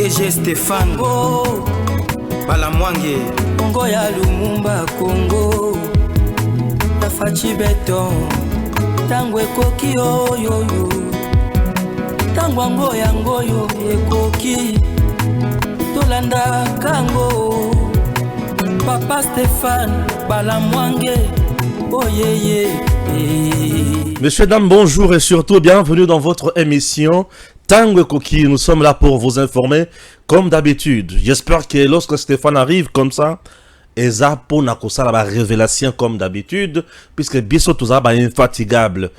DG Stéphane Balamwange Congo ya Lumumba Congo Tafachi Beton Tangwe koki oyoyo Tangwango yangoyo ekoki Tolanda kango Papa Stéphane Balamwange Oh yeah. Messieurs, dames, bonjour et surtout bienvenue dans votre émission Tango Koki. Nous sommes là pour vous informer comme d'habitude. J'espère que lorsque Stéphane arrive comme ça, Eza pour nakosala ba révélation comme d'habitude, puisque biso toza ba infatigable.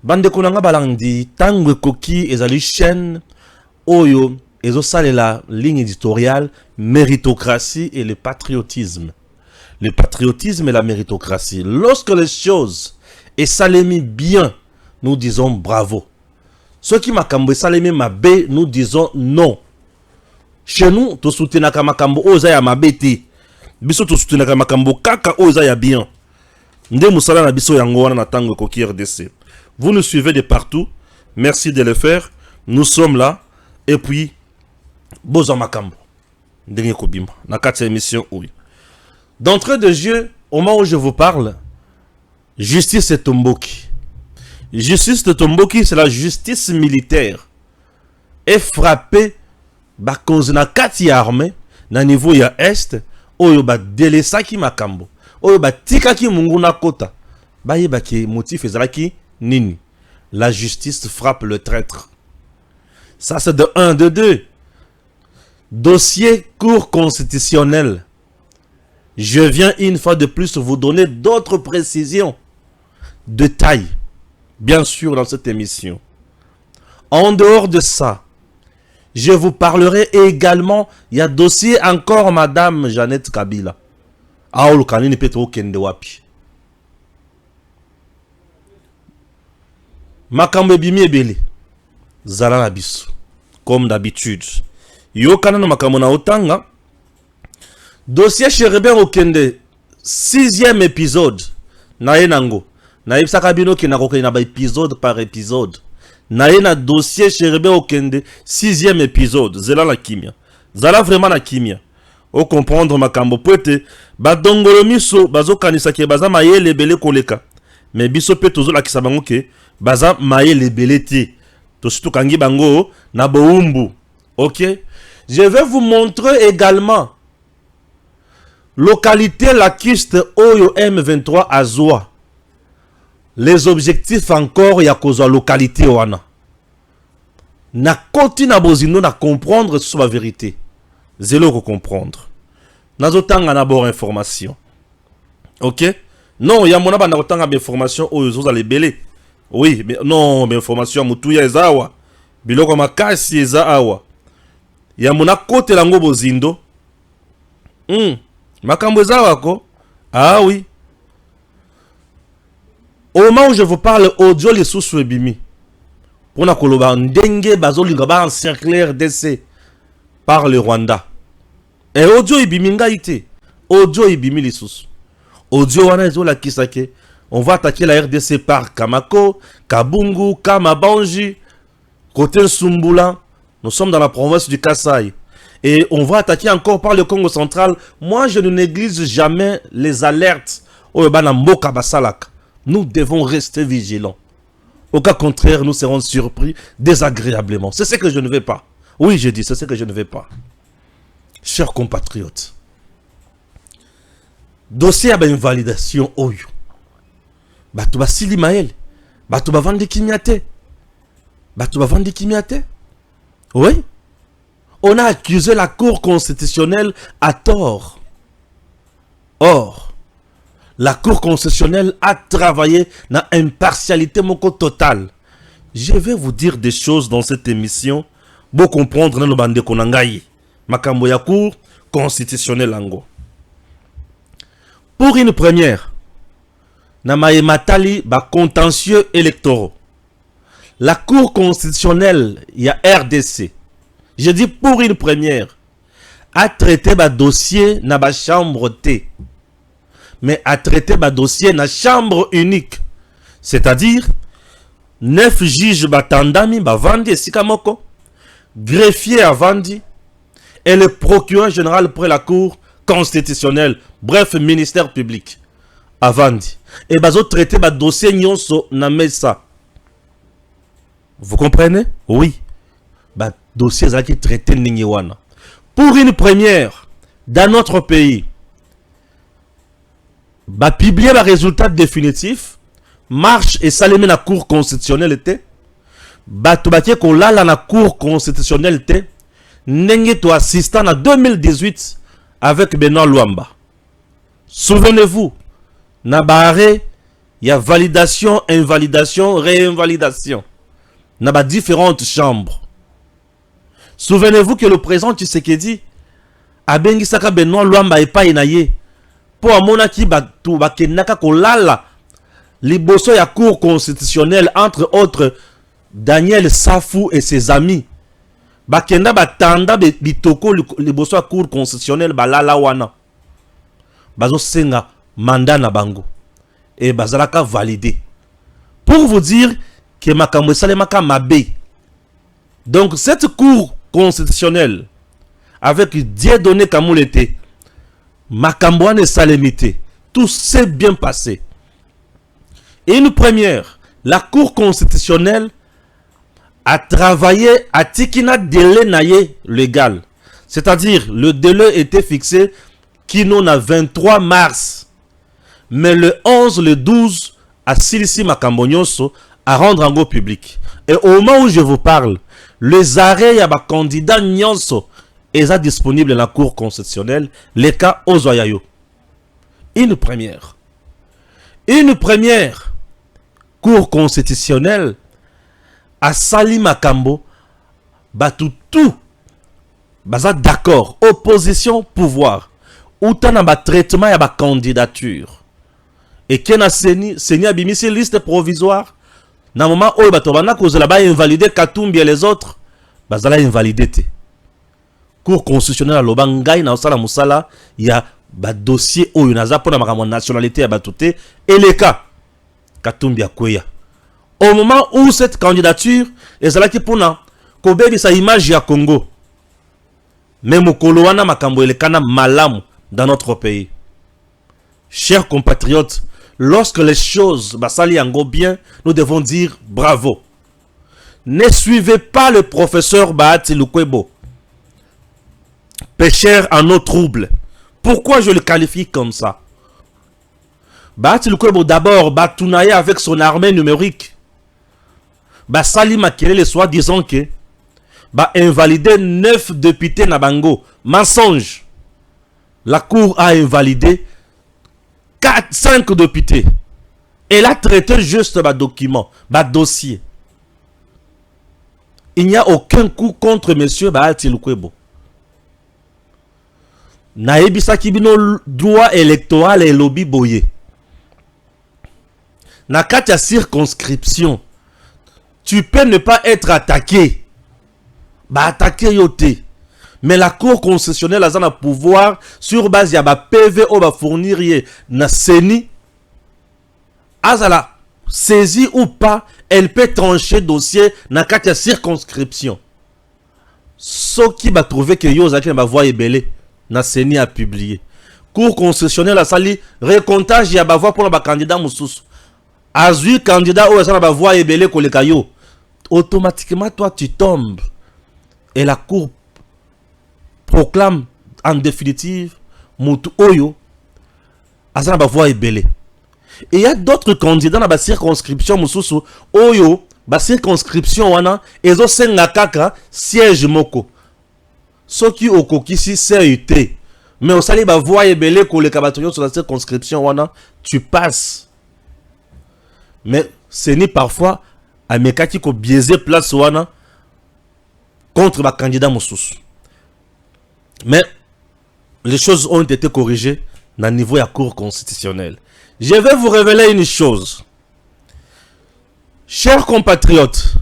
Bande konanga balandi Tango Koki ezali chaîne oyo ezo salela ligne éditoriale méritocratie et le patriotisme. Le patriotisme et la méritocratie. Lorsque les choses est salemi bien, nous disons bravo. Ceux qui makambo salemi mabe, nous disons non. Chez nous, tu soutiens makambo oza ya mabete. Biso tu soutiens makambo kaka oza ya bien. Nde musala na biso yango wana na Tango Koki RDC. Vous nous suivez de partout. Merci de le faire. Nous sommes là. Et puis, boza makambo. Ndenge kobimba. Na kati émission oui. D'entrée de jeu, au moment où je vous parle, justice et Tomboki. Justice de Tomboki, c'est la justice militaire. Et frappé, ba cause na kati armée, na niveau ya est, oyo ba delesa ki makambo, oyo ba tika ki munguna kota, ba yeba ki motif ezalaki nini. La justice frappe le traître. Ça c'est de 1, de 2. Dossier cour constitutionnel. Je viens une fois de plus vous donner d'autres précisions de taille, bien sûr, dans cette émission. En dehors de ça, je vous parlerai également, il y a dossier encore Madame Jeannette Kabila. Aolu kanini petro kende wapi. Makambe bimi ebele. Zala na biso. Comme d'habitude. Yo kanana makambo na otanga. Dossier Cherubin Okende, 6e épisode. Nae nango. Nae sakabino ki nakoke na ba épisode par épisode. Nae na dossier Cherubin Okende, 6e épisode. Zela la kimia. Zala vraiment la kimia. O comprendre makambo poete. Ba dongolo miso, bazo kanisa ke baza maye lebele koleka. Mais biso pe tozo la kisabango ke, baza maye lebele te. To surtout kangi bango, na boumbu. Ok? Je vais vous montrer également localité lakiste Oyo M23 Azoa. Les objectifs encore ya kozwa localité wana. Na koti na bozino na comprendre sur la vérité. Zélo ko comprendre. Nazotanga na bord information. OK? Non, ya mona ba na kotanga ba information oyo zo za lebele. Oui, mais non, mais information mutuya ezawa. Biloko makasi ezawa. Ya mona kote lango bozindo. Makambo wako? Ah oui. Au moment où je vous parle, audio les sous ebimi. Pour na koloba ndenge bazolinga ba encercler RDC par le Rwanda. Et audio ebimi ngaite. Audio ebimi les sous. Audio wana ezola kisake. On va attaquer la RDC par Kamako, Kabungu, Kamabanji, côté Sumbula. Nous sommes dans la province du Kasaï. Et on va attaquer encore par le Congo central. Moi, je ne néglige jamais les alertes. Nous devons rester vigilants. Au cas contraire, nous serons surpris désagréablement. C'est ce que je ne vais pas. Oui, je dis, c'est ce que je ne vais pas. Chers compatriotes, dossier à invalidation, oyo. Batouba Sili Maël. Batouba Vandi Kimiate. Batouba Vandi Kimiate. Oui. On a accusé la Cour constitutionnelle à tort. Or, la Cour constitutionnelle a travaillé dans impartialité moko totale. Je vais vous dire des choses dans cette émission pour comprendre nos bande konangai. Makambo ya Cour constitutionnelle ango. Pour une première, na matali ba contentieux électoraux. La Cour constitutionnelle ya RDC. Je dis pour une première, a traité ba dossier na ba chambre T. Mais a traité ba dossier na chambre unique. C'est-à-dire, 9 juges batandami ba vandi esika moko, greffier a vandi, et le procureur général pour la Cour constitutionnelle, bref, ministère public. Avant dit. Et bazo traité ba dossier nyonso na mesa. Vous comprenez? Oui. Ba dossier qui traité ningiwana. Pour une première dans notre pays, ba publier le résultat définitif, marche et saluer la Cour constitutionnelle était, ba tubaki ko lala na Cour constitutionnelle était, n'engue to assistant en 2018 avec Benoît Luamba. Souvenez-vous, na barré, il y a validation, invalidation, réinvalidation. Na ba différentes chambres. Souvenez-vous que le président Tshisekedi a bengi saka Benoît Luamba et pas inaye. Pour amona ki batu bakenaka kolala liboso ya Cour constitutionnelle, entre autres Daniel Safou et ses amis. Bakenda batanda bitoko liboso ya Cour constitutionnelle balala wana. Bazo senga mandat na bango. Et bazalaka validé. Pour vous dire que makambo salemaka mabe. Donc cette Cour constitutionnelle avec Dieudonné Kamoulete, makambo ane salemité, tout s'est bien passé. Et une première, la Cour constitutionnelle a travaillé à tikina délai naye légal. C'est-à-dire, le délai était fixé kino na 23 mars. Mais le 11, le 12, à Silisi Makambonyoso, à rendre en go public. Et au moment où je vous parle, les arrêts ya ba candidat nyonso est disponible dans la Cour constitutionnelle, les cas Ozoyayo. Une première. Une première Cour constitutionnelle à Sali Makambo, tout, baza d'accord, opposition, pouvoir, ou t'en ba traitement ya ba candidature. Et qui a Seni Abimisi liste provisoire, dans le moment où batobana cause là-bas invalidé Katumbi et les autres, bazala invalidé. Cour constitutionnelle à Lobangaï, na osala musala, il y a ba dossier où il y a pour la nationalité à batouté, et les cas Katumbi Akweya. Au moment où cette candidature est là qui pour kobebi sa image ya Congo, même au Koloana Makambo et kana malamu dans notre pays. Chers compatriotes, lorsque les choses basali ango bien, nous devons dire bravo. Ne suivez pas le professeur Bahati Lukwebo, pécheur en eau trouble. Pourquoi je le qualifie comme ça? Bahati Lukwebo d'abord batounaye avec son armée numérique. Basali Makele le soir disant que invalidé 9 députés Nabango. Mensonge. La Cour a invalidé 5 députés. Elle a traité juste document, dossier. Il n'y a aucun coup contre M. Bahati Lukwebo. Naebisa kibino droit électoral et lobby boye. Na katia circonscription, tu peux ne pas être attaqué. Attaqué yote. Mais la Cour constitutionnelle a un pouvoir sur base de PV ou fournir na Seni. Azala saisi ou pas, elle peut trancher dossier na katia circonscription. Ce qui va trouver que Yosa qui va voir belé na Seni a publié. Cour constitutionnelle a sali récomptage ya ba voix pour le candidat Moussous. Azui candidat ou ça va voir belé kolekayo. Automatiquement toi tu tombes. Et la Cour proclame en définitive Moutou Oyo Azana ba voix belé. Et il y a d'autres candidats dans la circonscription Moussous Oyo ba circonscription wana ezo senga kaka siège moko. Ce qui au kokisi CET. Mais au sali ba voix belé ko le kabatonyo sur la circonscription wana tu passes. Mais ce n'est parfois à mekaki ko biaiser place wana contre ma candidat Moussous. Mais les choses ont été corrigées dans le niveau de la Cour constitutionnelle. Je vais vous révéler une chose. Chers compatriotes,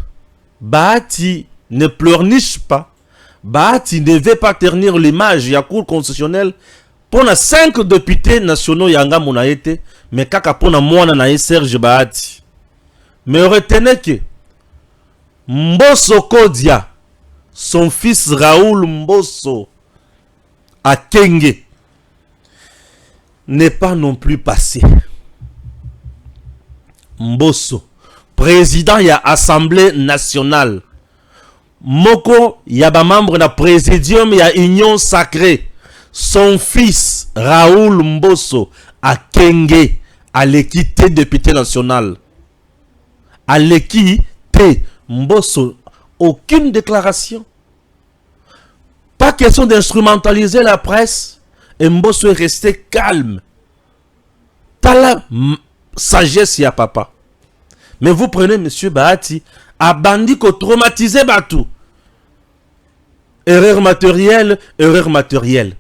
Bahati ne pleurniche pas. Bahati ne veut pas ternir l'image de la Cour constitutionnelle pour les 5 députés nationaux Yanga Monaete, mais kaka pour na mwana na Serge Bahati. Mais retenez que Mbosso Kodia, son fils Raoul Mbosso, à Kenge n'est pas non plus passé. Mbosso, président ya Assemblée nationale. Moko yaba membre na présidium ya Union sacrée. Son fils Raoul Mbosso à Kenge à l'équité député national. À l'équité Mbosso, aucune déclaration. Pas question d'instrumentaliser la presse. Et Mbosso est resté calme. T'as la sagesse ya papa. Mais vous prenez monsieur Bahati, a bandi ko traumatisé Batou. Erreur matérielle, erreur matérielle.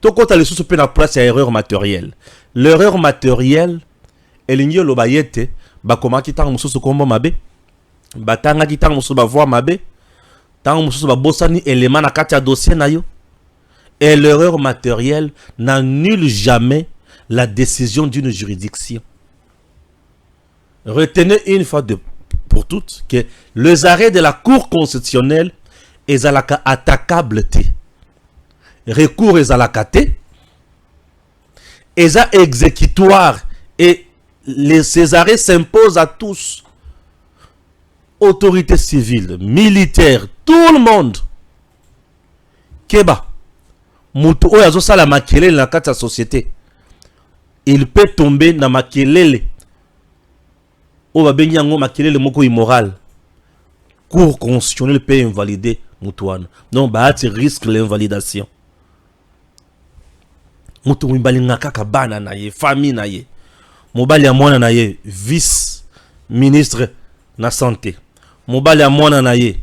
Toko ta les sous pe na place ya erreur matérielle. L'erreur matérielle, elingi lo bayete, ba koma ki tang mususu kombo mabe. Ba tanga ki tang mususu ba voir mabe. Tang mususu ba bosani élément na kati ya dossier na yo. Et l'erreur matérielle n'annule jamais la décision d'une juridiction. Retenez une fois pour toutes que les arrêts de la Cour constitutionnelle est attaquable. Recours est attaquable. Est exécutoire. Et ces arrêts s'imposent à tous. Autorités civiles, militaires, tout le monde. Keba. Mutu oyo azosala makelele na kati ya société. Il peut tomber na makelele. O babengi yango makelele moko immoral. Cour constitutionnelle peut invalider mutuana. Non, Bahati risque l'invalidation. Mutu mbalinga kaka bana na ye, famille na ye. Mobali ya mwana na ye, vice ministre na santé. Mobali ya mwana na ye,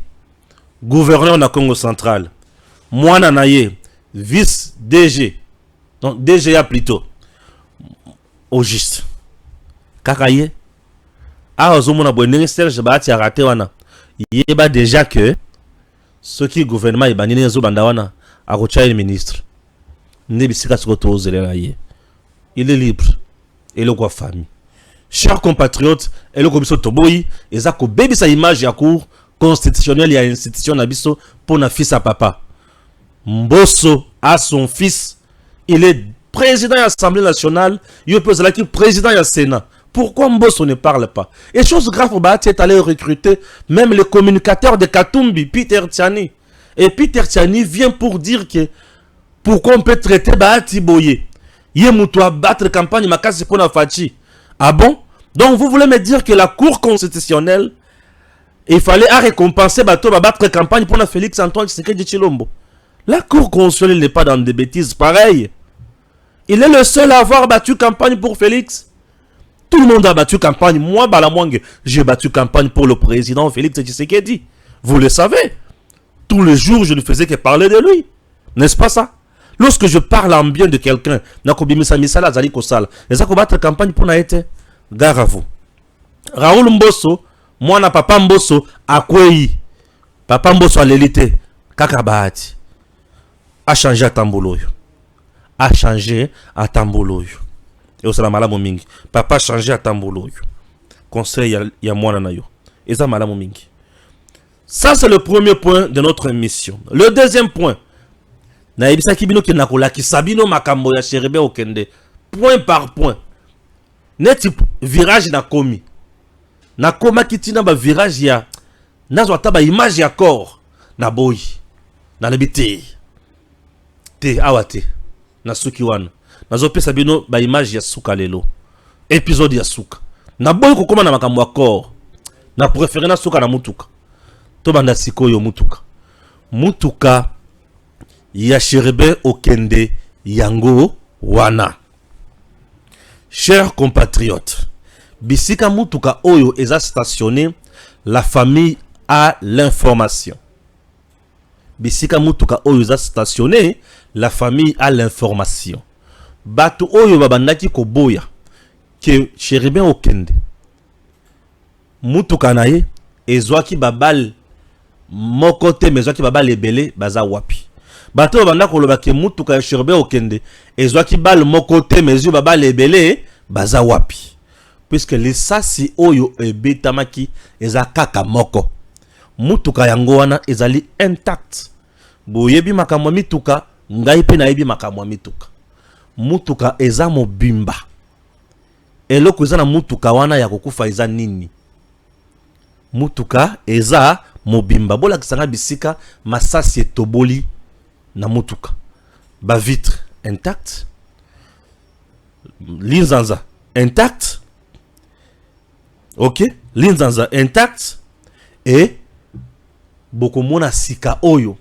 gouverneur na Congo central. Mwana na ye, vice DG. Donc DGA plutôt. Au juste. Kakaye. Ah, Ozomona Bonne Serge Bahati a raté wana. Yeba déjà que ce qui gouvernement est banni les bandawana a retiré le ministre. Nebisika sokoto zelena ye. Il est libre. Et le quoi famille. Chers compatriotes, et le commission Toboyi, ezako baby sa image ya cour constitutionnelle ya institution na biso pour na fils à papa. Mbosso a son fils, il est président de l'Assemblée nationale, il est président du Sénat. Pourquoi Mbosso ne parle pas? Et chose grave, Bahati est allé recruter même le communicateur de Katumbi, Peter Tiani. Et Peter Tiani vient pour dire que pourquoi on peut traiter Bahati Boye. Yemoutou a battre campagne Makasi Pona Fachi. Ah bon? Donc vous voulez me dire que la Cour constitutionnelle, il fallait récompenser Bato battre campagne pour Félix Antoine Tshisekedi Tshilombo. La Cour constitutionnelle n'est pas dans des bêtises pareilles. Il est le seul à avoir battu campagne pour Félix. Tout le monde a battu campagne. Moi, Balamwang, j'ai battu campagne pour le président Félix Tshisekedi. Vous le savez. Tous les jours, je ne faisais que parler de lui. N'est-ce pas ça? Lorsque je parle en bien de quelqu'un, les battre campagne pour Naïté. Gare à vous. Raoul Mbosso, moi, na papa Mbosso, à Kwei. Papa Mbosso à l'élité. Kaka Bahati. A changé à Tamboloyo. A changé à Tamboloyo. Et au salam malamu mingi. Papa a changé à Tamboloyo. Conseil ya mwana na yo. Et ça malamu mingi. Ça c'est le premier point de notre émission. Le deuxième point. Na ebisa kibino ki nakola ki sabino makambo ya Cherebe Okende. Point par point. Neti virage na komi. Na koma kitina ba virage ya. Nazo ataba image ya corps. Na boy. Na lebite. Te awate. Na suki wana. Nazo pesa bino ba image ya suka lelo. Épisode ya suka. Na boy kokoma na makambo ya corps. Na préféré na suka na mutuka. To banda sikoyo mutuka. Mutuka ya Cherebe Okende yango wana. Chers compatriotes, bisika mutuka oyo eza stationné, la famille a l'information. Bisika mutuka oyo eza stationné, la famille a l'information. Batu oyo babandaki koboya ke Cherebe Okende mutuka naye ezwaki babal mokote mezwaki babal ebele baza wapi. Batu babanda koloba ke mutuka ya Cherebe Okende ezwaki bal mokote mezu babal ebele baza wapi. Puisque les sasi oyo ebetamaki eza kaka moko. Mutuka yango wana ezali intact. Boyebi makambo mituka ngai pe nayebi makamwa mituka. Mutuka eza mobimba. Eloko eza na mutuka wana ya kokufa eza nini? Mutuka eza mobimba. Bola kisanga bisika masasi etoboli na mutuka. Ba vitre intact. Linzanza intact. Ok, linzanza intact. Et bokomona sika oyo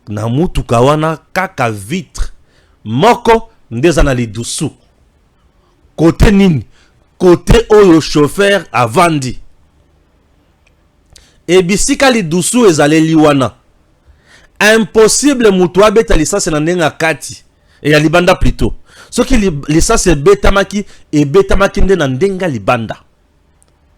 na mutuka wana kaka vitre moko ndeza na lidusu. Côté nini? Côté oyo chauffeur avandi. Et bisika lidusu ezaleli wana. Impossible mutu abeta lisasi na ndenga kati. Et ya libanda plutôt. Soki lisasi betamaki et betamaki nde na ndenga libanda.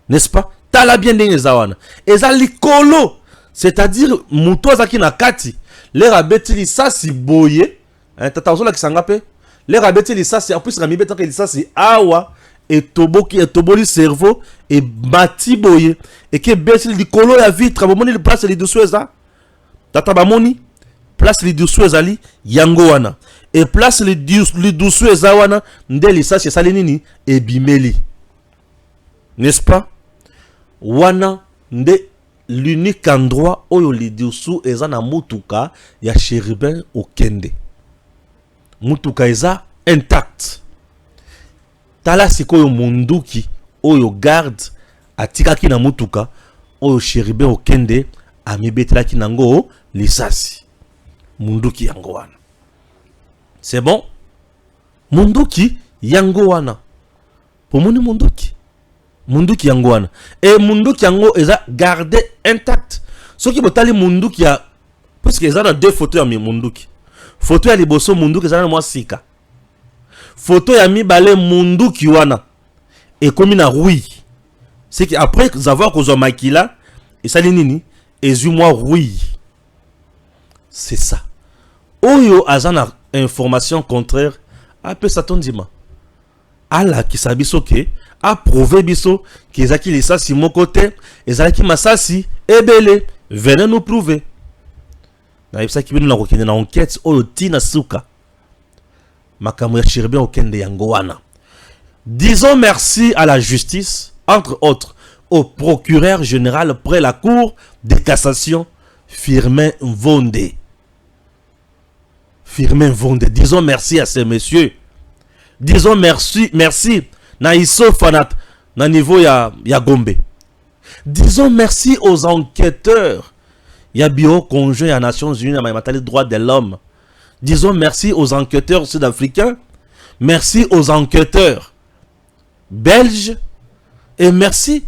N'est-ce pas? Tala bien ndenge zawana. Eza likolo. C'est-à-dire mutu azaki na kati. Les rabeti lisasi boye. Tatazo la kisanga pe. Les rabeti lisasi en plus rami beta ke lisasi awa et toboki et toboli cerveau et bati boye et que beti likolo ya vitre bomoni le place li dessous eza. Tata bamoni place li dessous ezali yango wana. Et place li dessous eza wana nde lisasi sali nini et bimeli. N'est-ce pas? Wana nde l'unique endroit où li dessous eza na mutuka ya chérubin okende. Mutuka eza intact. Tala sikoyo munduki oyo garde atikaki na mutuka oyo chérubin okende amibetelaki nango lisasi. Munduki yango wana. C'est bon? Munduki yango wana. Pomoni munduki. Munduki yango wana. Et munduki yango eza gardé intact. Soki botali munduki ya parce que eza na deux photos ya munduki. Photo ya liboso munduki eza na mwa sika. Photo ya mibale munduki wana. Et comme na rouille. C'est qu'après avoir kozwa makila et sali nini ezumwa rouille. C'est ça. Oyo azana information contraire ape satondima. Ala ki sabiso ke a prouvé biso ki ezaki lisasi moko te ezaki masasi ebele. Venez nous prouver. Na yebisa ki bino na kokende na enquête oyo tina suka. Makambo ya chérubin okende yango wana. Disons merci à la justice, entre autres au procureur général près la cour de cassation, Firmin Mvonde. Firmin Mvonde. Disons merci à ces messieurs. Disons merci na iso fanat na niveau ya Gombe. Disons merci aux enquêteurs. Ya bureau conjoint à Nations Unies à les droits de l'homme. Disons merci aux enquêteurs sud-africains. Merci aux enquêteurs belges. Et merci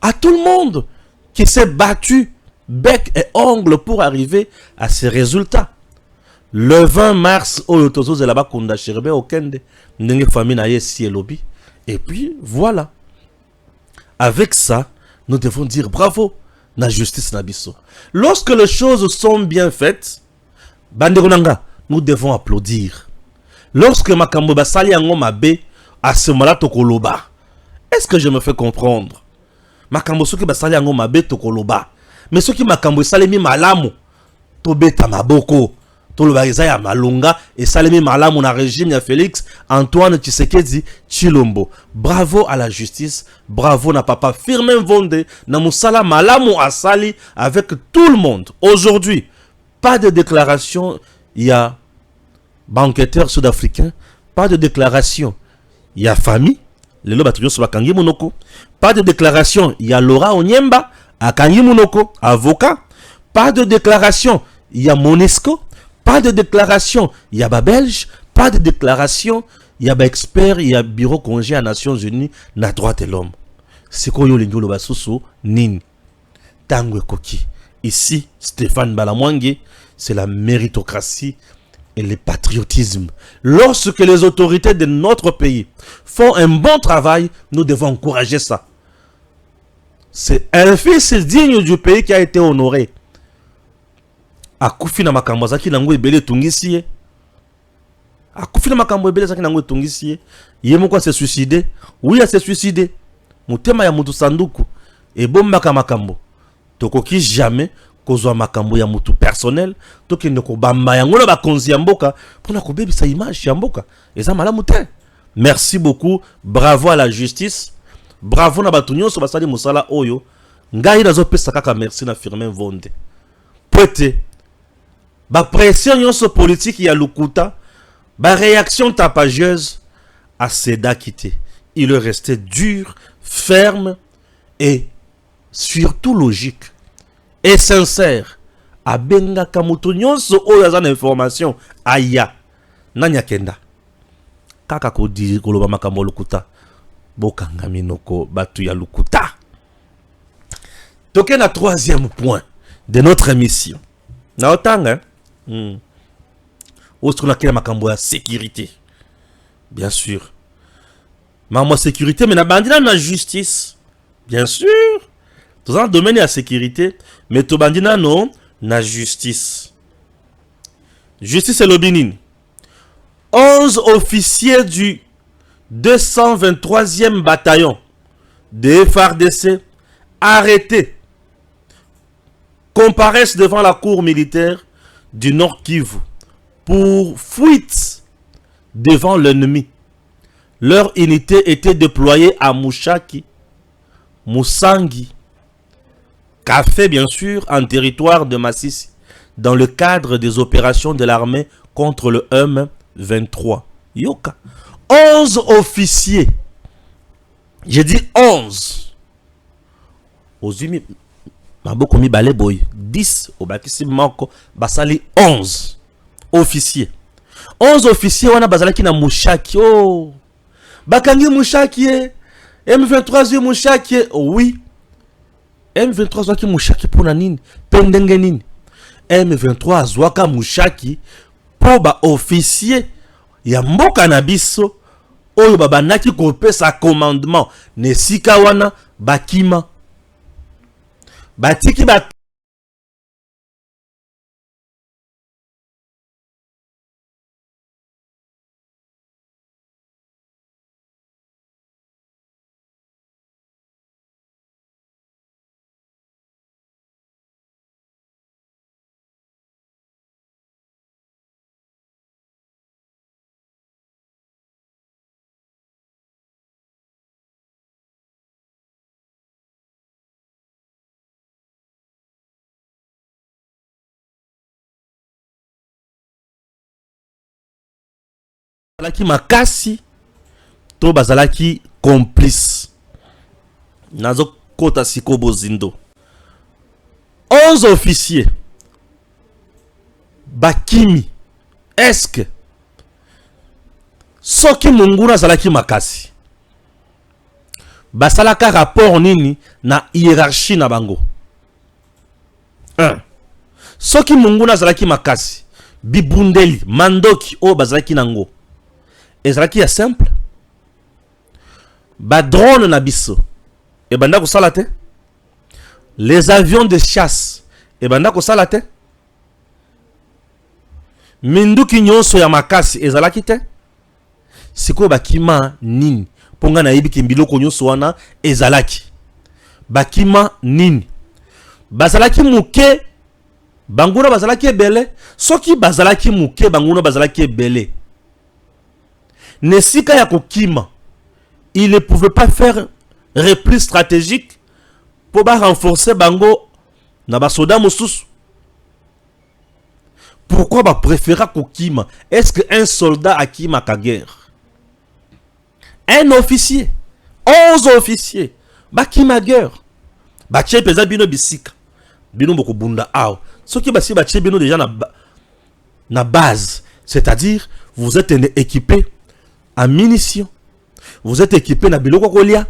à tout le monde qui s'est battu bec et ongle pour arriver à ces résultats. Le 20 mars, au Tozo de là-bas, Kunda Chérubin Okende, Ndenge famille na yesi elobi. Et puis voilà. Avec ça, nous devons dire bravo na justice na biso. Lorsque les choses sont bien faites, Banderonanga, nous devons applaudir. Lorsque makambo basali yango mabe, à ce moment-là tokoloba. Est-ce que je me fais comprendre? Makambo soki basali yango mabe tokoloba. Mais soki makambo salemi malamu, tobeta maboko. Toloba ya malunga et salemi malamu na régime ya Félix Antoine Tshisekedi Tshilombo. Bravo à la justice, bravo na papa Firmin Mvonde, na musala malamu asali avec tout le monde. Aujourd'hui, pas de déclaration, il y a banqueteur sud-africain, pas de déclaration, il y a famille, le lobatrio sur Kangi Monoko, pas de déclaration, il y a Laura Onyemba à Kangi Monoko, avocat, pas de déclaration, il y a Monesco. Pas de déclaration, il y a Belge. Pas de déclaration, il y a expert, il y a bureau congé à Nations Unies, na droit de l'homme. C'est quoi yo l'ingolo basusu nin tango koki. Ici, Stéphane Balamwange, c'est la méritocratie et le patriotisme. Lorsque les autorités de notre pays font un bon travail, nous devons encourager ça. C'est un fils digne du pays qui a été honoré. Akufi na makambo zaki nango ebele tungisi. Akufi na makambo ebele zaki nango tungisi. Yemoko s'est suicidé. Oui, il s'est suicidé. Mutema ya mutu sanduku. Et bomba ka makambo. Tokoki jamais kozwa makambo ya mutu personnel tokende kobamba yango na bakonzi ya mboka mpona kobebisa image ya mboka eza malamu te. Merci beaucoup, bravo à la justice, bravo na bato nyonso basali mosala oyo. Ngai nazopesa kaka merci na Firmin Vonde pwete ba pression nyonso politique ya lukuta ba réaction tapageuse à Seda quitté. Il est resté dur, ferme et surtout logique et sincère. Abenga kamutu nyonso oyo aza na information aya nanya kenda kaka ko di koloba makambo lukuta bokanga minoko batu ya lukuta. Toke na troisième point de notre émission na otanga Autre qu'on a quel makambo ya sécurité. Bien sûr. Maman sécurité, mais na bandina na justice. Bien sûr. Tout dans le domaine de la sécurité, mais to bandina non na justice. Justice et l'obinin. 11 officiers du 223e bataillon de FARDC arrêtés comparaissent devant la cour militaire du Nord Kivu pour fuite devant l'ennemi. Leur unité était déployée à Mushaki, Musangi, Café bien sûr, en territoire de Massissi, dans le cadre des opérations de l'armée contre le M23. Yoka. 11 officiers. J'ai dit 11. Ozumi Maboko mi balé boy 10 au bakisi moko basali 11 officiers. 11 officiers wana bazalaki na Mushaki. Oh. Bakangi Mushaki M23 Mushaki. Oui. M23 zwaki Mushaki pona nini? Pendenge nini? M23 zwaka Mushaki po ba officier ya mboka na biso oyo babanaki kopesa commandement ne sika wana bakima batiki ba bazalaki makasi to bazalaki complice. Nazo kota siko bozindo. 11 officiers bakimi. Est-ce que soki munguna zalaki makasi basalaka rapport nini na hiérarchie na bango? 1. Soki munguna zalaki makasi bibundeli mandoki o bazalaki nango ezalaki ya simple ba drone na biso e banda ko salate les avions de chasse e banda ko salate minduki nyonso ya makasi ezalaki te siko bakima nini ponga na yibiki mbiloko nyonso wana ezalaki bakima nini bazalaki muke banguna bazalaki ebele soki bazalaki muke banguna bazalaki ebele Nesika ya kokima, il ne pouvait pas faire repli stratégique pour renforcer bango na basoda mosusu. Pourquoi ba préféra kokima? Est-ce qu'un soldat a kima ka guerre? Un officier, 11 officiers, ba kima guerre. Ba tche peza bino bisika. Bino boko bunda aw. Ce qui ba si ba tche bino déjà na base, c'est-à-dire vous êtes équipé à munitions. Vous êtes équipé na biloko kolia.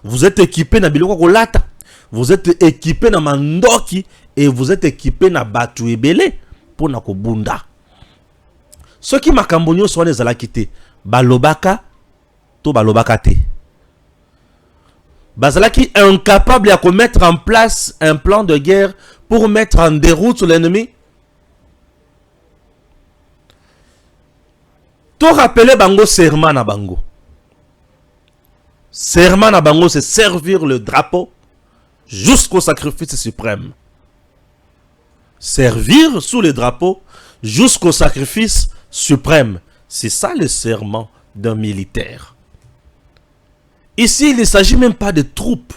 Vous êtes équipé na biloko kolata. Vous êtes équipé na mandoki et vous êtes équipé na batu ebele pour na kobunda. Ce qui makambo nyonso wana ezalaki te balobaka to balobaka te. Bazalaki incapable à mettre en place un plan de guerre pour mettre en déroute l'ennemi. To rappeler bango serment na bango. Serment na bango, c'est servir le drapeau jusqu'au sacrifice suprême. servir sous les drapeaux jusqu'au sacrifice suprême. C'est ça le serment d'un militaire. Ici, il ne s'agit même pas de troupes,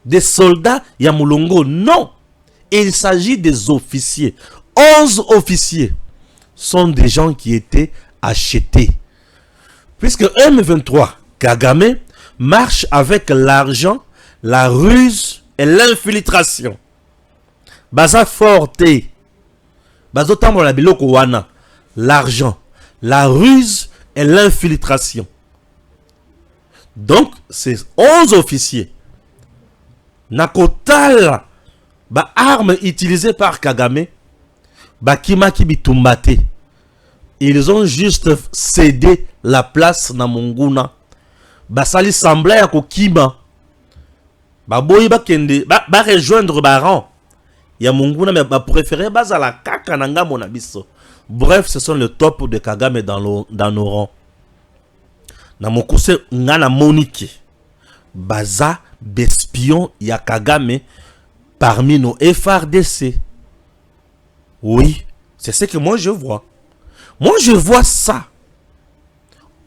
des soldats Yamulongo, non. Il s'agit des officiers. 11 officiers sont des gens qui étaient achetés. Puisque M23, Kagame, marche avec l'argent, la ruse et l'infiltration. Baza forte. Bazo tambo la biloko wana. L'argent, la ruse et l'infiltration. Donc, ces 11 officiers, Nakotala, ba armes utilisées par Kagame, ba Kimaki Bitumbate, ils ont juste cédé la place na Monguna. Ba sali semblait à Kokima. Ba boyi ba kende, ba rejoindre Baran. Ya Monguna, mais ba préféré basa la kaka nanga monabiso. Bref, ce sont le top de Kagame dans nos rangs. Na mokuse ngana moniki. Baza d'espions ya Kagame parmi nos FRDC. Oui, c'est ce que moi je vois. Moi je vois ça.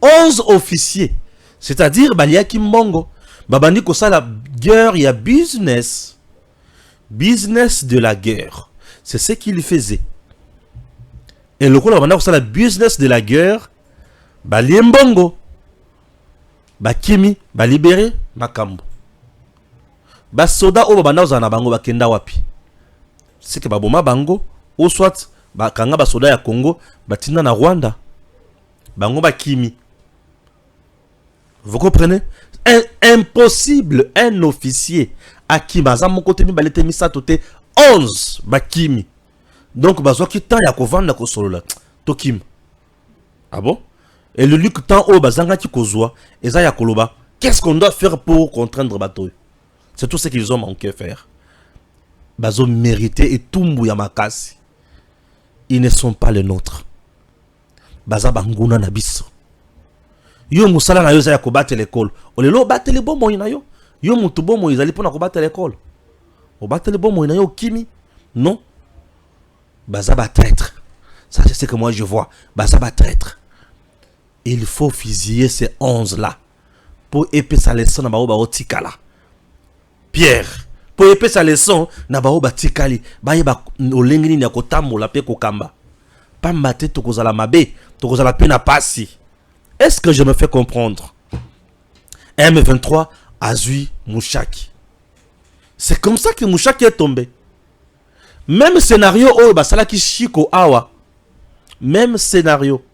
11 officiers. C'est-à-dire, Baliaki Mbongo. Babandi kosa la guerre, il y a business. Business de la guerre. C'est ce qu'il faisait. Et le coup, la business de la guerre, Bali Mbongo. Bakimi, Balibéré, Makambo. Basoda o babanda ozana bango bakenda wapi. C'est que baboma bango, ou soit, bakanga basoda ya Congo, batinda na Rwanda. Bango bakimi. Vous comprenez? Impossible, un officier à qui baza mon côté mi balete mi satote 11 bakimi. Donc bazo ki tan ya kovanda ko solo la tokim. Ah bon? Et le luc tan o bazanga ki kozwa eza ya koloba. Qu'est-ce qu'on doit faire pour contraindre bateau? C'est tout ce qu'ils ont manqué faire. Bazo mérité et tumbu ya makasi. Ils ne sont pas les nôtres. Baza banguna na biso. Yo musala na yo za ya ko battre l'école. Olelo battre le bon moyen na yo. Yo mutu bon moyen zali pona ko battre l'école. O battre le bon moyen na yo kimi? Non. Baza ba traître. Ça c'est ce que moi je vois. Baza ba traître. Il faut fusiller ces 11 là pour épée sa leçon na bao ba otikala. Pierre, pour épée sa leçon na bao ba tikali. Ba yeba olengini na kotambola pe kokamba. Pamba te tokozala mabe, tokozala pe na pasi. Est-ce que je me fais comprendre? M23 a zui Mouchaki. C'est comme ça que Mouchaki est tombé. Même scénario, oh, basalaki Shiko Awa. Même scénario.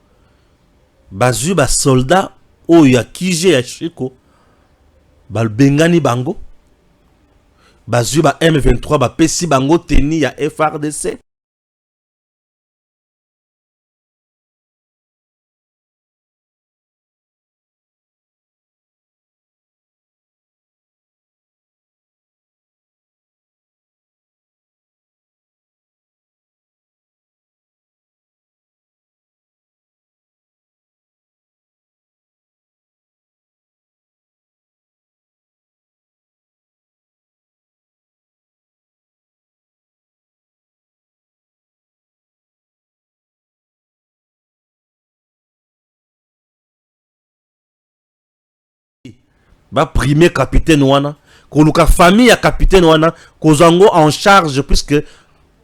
Bazu ba soldat, oh, ya Kije ya Shiko. Bal Bengani Bango. Bazu ba M23, ba Pesi Bango Teni ya FRDC. Ba premier capitaine wana koluka famille ya capitaine wana kozango en charge puisque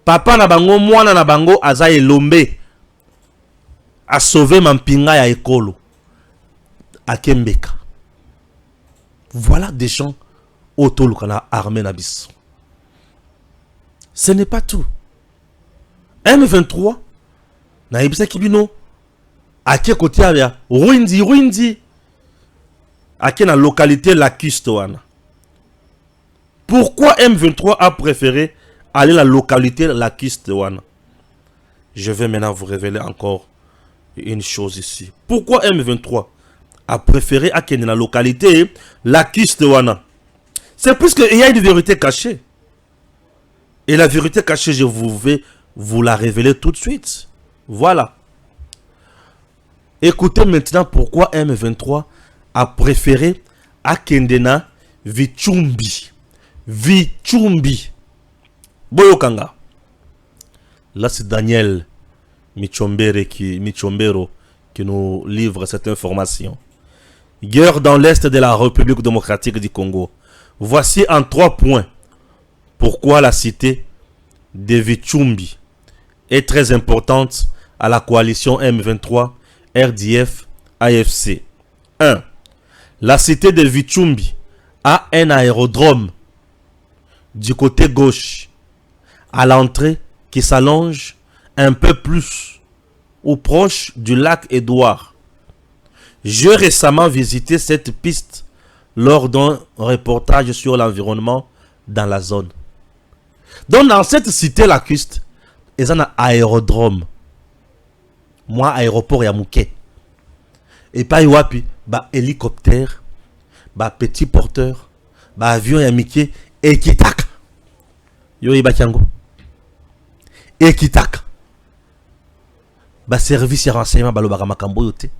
papa na bango mwana na bango aza elombe a sauvé mampinga ya ekolo à Kembeka. Voilà des gens autoluka na armée na biso. Ce n'est pas tout. M23 na ibisa kibino ake côté ya Rwindi à la localité Lacuste wana. Pourquoi M23 a préféré aller à la localité Lacuste wana? Je vais maintenant vous révéler encore une chose ici. Pourquoi M23 a préféré aller à la localité Lacuste wana? C'est puisqu'il y a une vérité cachée. Et la vérité cachée, je vais vous la révéler tout de suite. Voilà. Écoutez maintenant pourquoi M23 a préféré Akendena Vichumbi. Vichumbi. Boyokanga. Là, c'est Daniel Michombero qui nous livre cette information. Guerre dans l'Est de la République démocratique du Congo. Voici en 3 points pourquoi la cité de Vichumbi est très importante à la coalition M23, RDF, AFC. 1. La cité de Vichumbi a un aérodrome du côté gauche à l'entrée qui s'allonge un peu plus ou proche du lac Édouard. J'ai récemment visité cette piste lors d'un reportage sur l'environnement dans la zone. Donc dans cette cité lacustre, ils ont un aérodrome. Moi, aéroport ya mouké. Et pas wapi, bah hélicoptère, bah petit porteur, bah avion ya miké, et kitaka. Yo iba kiango. Et kitaka. Bah service ya renseignement balobaka makambo yote.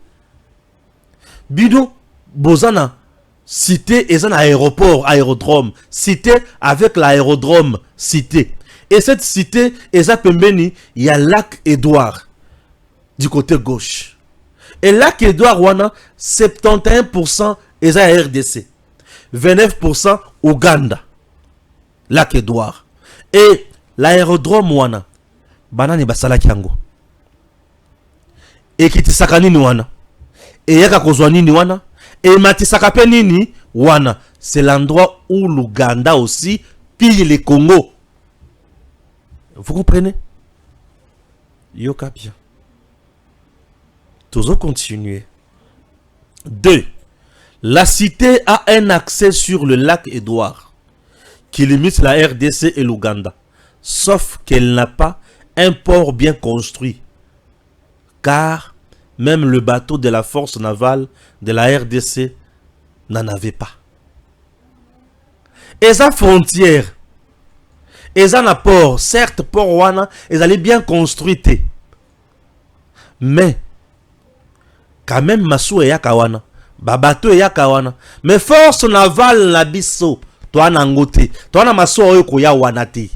Bido, bozana, cité, et un aéroport, aérodrome. Cité avec l'aérodrome, cité. Et cette cité, Eza Pembeni, il y a lac Édouard, du côté gauche. Et lac Édouard, wana, 71% Eza RDC. 29% Ouganda. Lac Édouard. Et l'aérodrome, wana, banane basala kiango. Et kitisaka nini wana. Et yaka kozwa nini wana. Et matisaka pe nini wana. C'est l'endroit où l'Ouganda aussi pille les Congo. Vous comprenez? Yoka bien. Toujours continuer. 2. La cité a un accès sur le lac Édouard qui limite la RDC et l'Ouganda. Sauf qu'elle n'a pas un port bien construit. Car même le bateau de la force navale de la RDC n'en avait pas. Et sa frontière, et ça n'a port, certes, port wana, ils allaient bien construire. Mais, quand même, Massou et Yakawana, Babato et Yakawana, mais force navale la bisso, toi n'angote, toi n'a Massou et Koya wanate.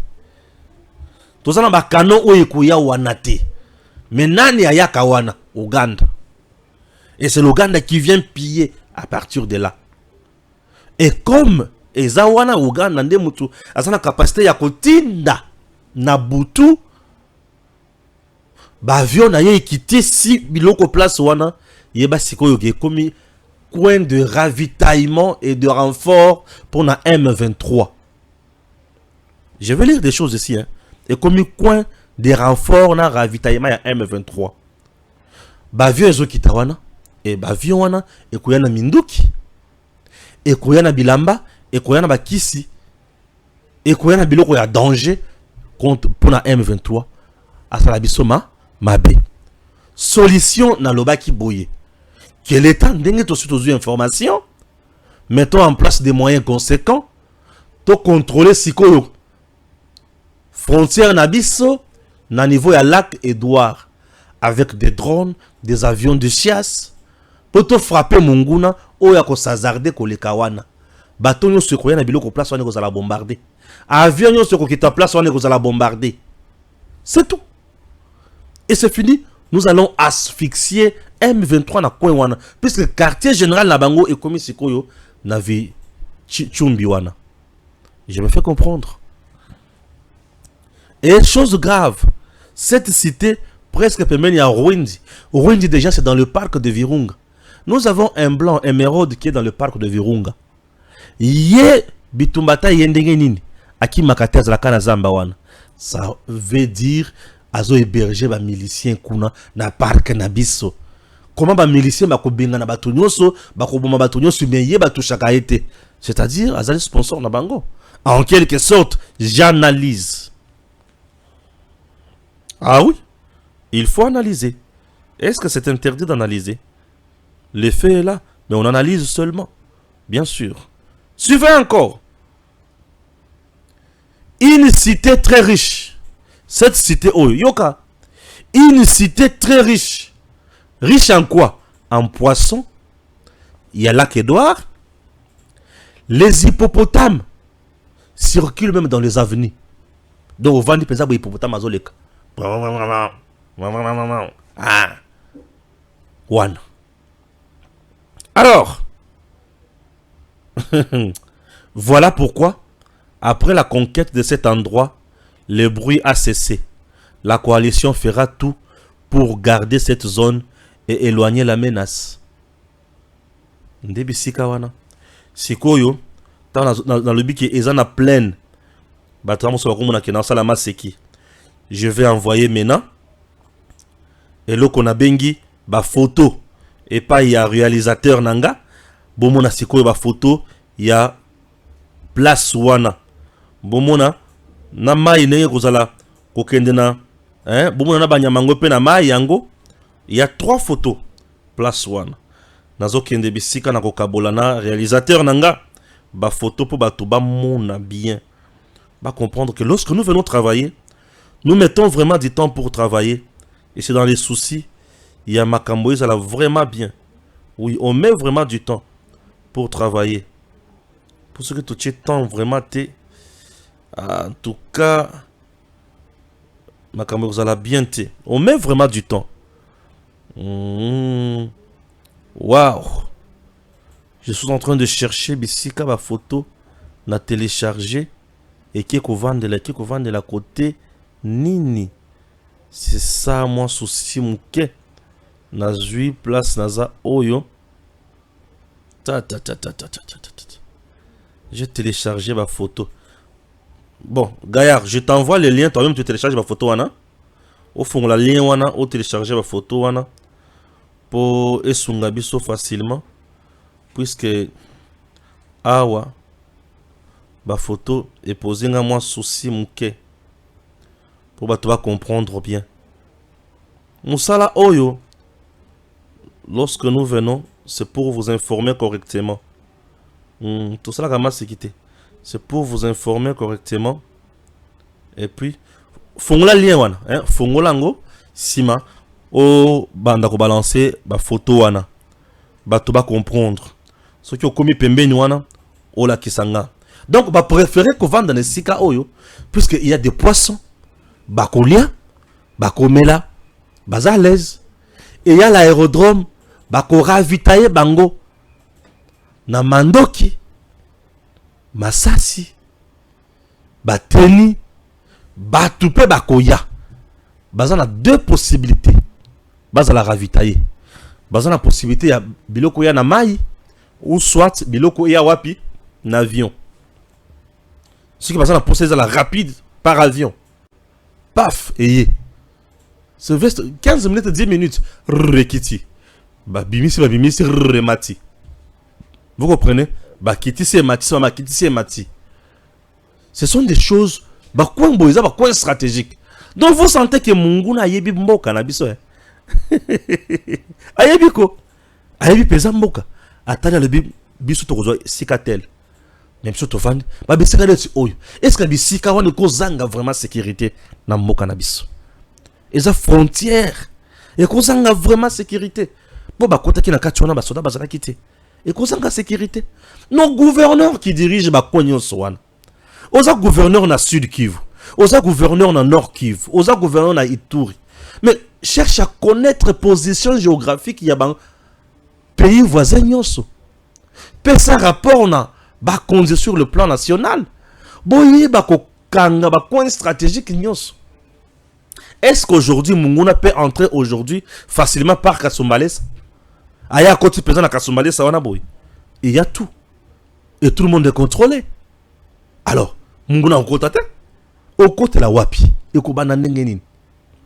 Toi ça n'a pas canon ou Koya wanate. Mais nani à Yakawana, Ouganda. Et c'est l'Ouganda qui vient piller à partir de là. Et comme Ezawana Ouganda nde mutu asana capacité ya kotinda na butu ba avion na ye quitté si biloko place wana yeba sikoyo ke komi coin de ravitaillement et de renfort pour na M23. Je vais lire des choses ici hein. Et comme coin de renfort na ravitaillement ya M23. Ba avion ezo kita wana et ba avion wana e kuyana minduki e kuyana bilamba et koyana bakisi et koyana biloko ya danger contre pour la M23 asala bisoma mabe solution na lobaki boye que l'état ndenge to surtout information mettons en place des moyens conséquents to contrôler sikoyo frontière na biso na niveau ya lac Édouard avec des drones, des avions de chasse pour te frapper munguna o ya ko sazarder ko lekawana. Bateau nous se croyait na biloko place on est la bombarder. Avion nous se croyait ta place on est la bombarder. C'est tout. Et c'est fini. Nous allons asphyxier M23 na coin wana puisque le quartier général na bango est commis sikoyo na vi chumbi wana. Je me fais comprendre. Et chose grave, cette cité presque permet à Rwindi. Rwindi déjà c'est dans le parc de Virunga. Nous avons un blanc émeraude qui est dans le parc de Virunga. Ye bitumbata yendenge nini aki makatez la kana zamba wana. Ça veut dire azo héberger ba milicien kuna na parc na biso. Comment ba milicien ba ko benga na batu nyonso ba ko boma batu nyonso meye batu chaka été. C'est-à-dire azali sponsor na bango. En quelque sorte, j'analyse. Ah oui, il faut analyser. Est-ce que c'est interdit d'analyser? L'effet est là, mais on analyse seulement. Bien sûr. Suivez encore. Une cité très riche. Cette cité, oh, Yoka. Une cité très riche. Riche en quoi? En poissons. Il y a lac Édouard. Les hippopotames circulent même dans les avenues. Donc, on vend des hippopotame à Zoleka. Ah. One. Alors, voilà pourquoi, après la conquête de cet endroit, le bruit a cessé. La coalition fera tout pour garder cette zone et éloigner la menace. Ndebisika wana. Sikoyo, dans le but qui est en pleine, je vais envoyer maintenant. Et là qu'on a bengi, ba photo. Et pas il y a réalisateur nanga. Bomona sikoyo ba photo, il y a place wana. Bomona na mai nenge kozala kokende na bomona na banyamango pe na mai yango. Il y a 3 photos place wana. Nazo kende bisika na kokabola na réalisateur nanga ba photo pour ba to ba mona bien. Ba comprendre que lorsque nous venons travailler, nous mettons vraiment du temps pour travailler. Et c'est dans les soucis, il y a Makamboï, ça va vraiment bien. Oui, on met vraiment du temps pour travailler. Pour ce que tu as temps vraiment, en tout cas, Makamboï, ça va bien. On met vraiment du temps. Waouh! Je suis en train de chercher bisika ma photo, na télécharger et qui vendre de la côté nini. C'est ça moi souci mouke. Nazui place naza oyo. J'ai téléchargé ma photo. Bon, Gaillard, je t'envoie le lien, toi-même tu télécharges ma photo wana. Au fond la lien wana, au télécharger ma photo wana pour esunga biso facilement puisque awa ma photo est posée nga moi souci mouke. Pour que tu vas comprendre bien. Moussala Oyo, lorsque nous venons, c'est pour vous informer correctement. Tout ça, c'est pour vous informer correctement. Et puis, fongola lien wana, fongola ngo, sima, o banda ko balancer ba photo wana. Ba tu vas comprendre. Ce qui ont commis pembeni wana, o la kisanga. Donc, ba préférer qu'on vende dans les sika Oyo, puisqu'il y a des poissons. Bakolia, bakomela, baza à l'aise. Et il y a l'aérodrome, bako ravitailler bango. Na Mandoki, Masasi, Bateni, Batoupe bakoya. Baza na 2 possibilités. Baza la ravitailler. Baza na possibilité ya biloko ya na mai ou soit biloko ya wapi na avion. Ce qui baza na possibilité la rapide par avion. Paf, et ce veste 15 minutes, 10 minutes. Rekiti. Babimisi, remati. Vous comprenez? Bakiti, c'est mati, makiti, c'est mati. Ce sont des choses, quoi stratégique. Donc vous sentez que Munguna ayebi mboka na biso. Ayebi ko. Ayebi pesa mboka. Atali le biso to kozo sikatel. Même si tu vas est-ce que bisika wana kozanga vraiment sécurité na mboka na biso? Eza frontière. Et kozanga vraiment sécurité. Bon ba kota ki na kati wana ba soda bazala kité. Et kozanga sécurité. Nos gouverneurs qui dirigent ba konyo sowana. Oza gouverneur na Sud Kivu. Oza gouverneur na Nord Kivu. Oza gouverneur na Ituri. Mais cherche à connaître position géographique ya ba pays voisins nyonso. Pesa rapport na ba conduire sur le plan national. Boye ba ko kanga ba coin stratégique nyos. Est-ce qu'aujourd'hui Munguna peut entrer aujourd'hui facilement par Kasumbalesa? Aya côté présent na Kasumbalesa wana boy. Il y a tout. Et tout le monde est contrôlé. Alors, Munguna au côté au côté la wapi et ko bana ndengenine.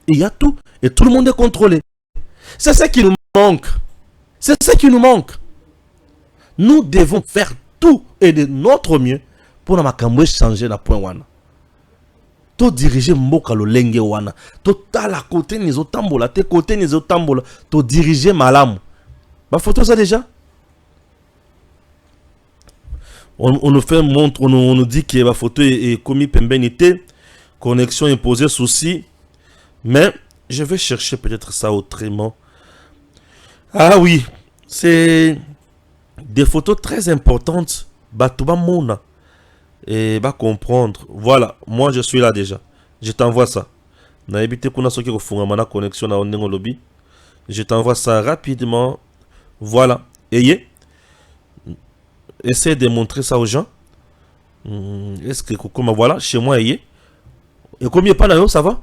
Il y a tout et tout le monde est contrôlé. C'est ça qui nous manque. C'est ça qui nous manque. Nous devons faire tout et de notre mieux pour na changer la point wana. To diriger mboka lo lenge wana. To tala côté nizo tambola, te côté nizo tambola, to diriger malamu. Ba photo ça déjà. On nous fait montre, on nous dit que la photo est commis pembenité, connexion imposée, souci. Mais je vais chercher peut-être ça autrement. Ah oui, c'est des photos très importantes. Batouba Mona. Et va comprendre. Voilà, moi je suis là déjà. Je t'envoie ça. Na évité qu'on a ce qui est la connexion à Ondengo Lobby. Je t'envoie ça rapidement. Voilà. Ayez. Essaye de montrer ça aux gens. Est-ce que comme voilà, chez moi, ayez. Et combien pas là, ça va?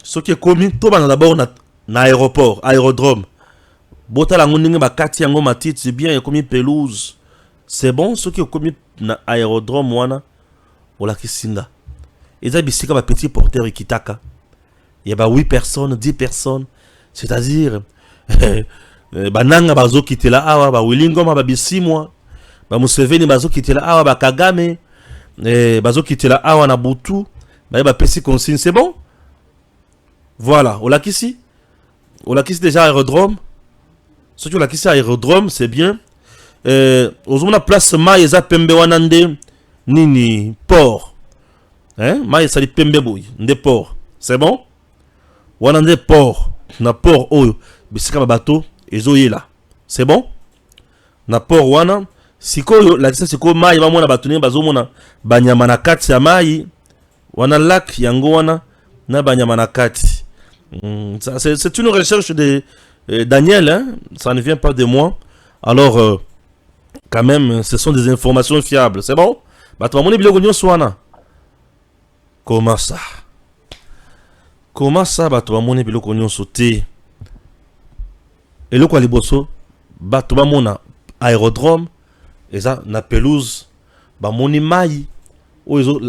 Ce qui est commis, tout le monde d'abord na aéroport, aérodrome. Bota la ngonde ba kati yango matite, c'est bien, il y a commis pelouse. C'est bon, ce qui est commis na aérodrome wana. Ola kisinga. Et ça bisika ba petit porteur Kitaka. Il y a 8 personnes, 10 personnes. C'est-à-dire bananga bazo quitter la awa, ba Willingoma ba bisimwa. Ba Museveni bazo quitter la awa, ba Kagame. Bazo quitter la awa na Butu. Ba pesi consigne, c'est bon? Voilà, on l'a qu'ici. On l'a qu'ici déjà aérodrome. Ce qui on l'a qu'ici aérodrome, c'est bien. On a place Maïza Pembe Wanande Nini port. Hein? Maïza li Pembe Boy, des ports. C'est bon? Wanande port. Na port oh, bisika bateau ezoye là. C'est bon? Na port wana sikoyo la kisa sikoyo mai ba mona batuni bazo mona banyama na kati ya mai. Wana lac yango wana na banyama na kati. C'est une recherche de Daniel, hein? Ça ne vient pas de moi. Alors, quand même, ce sont des informations fiables. C'est bon? Comment ça? Comment ça, mon biloko sauté? Et le quoi les bosso? Mon aérodrome, et ça, na pelouse, moni mai, ou ils ont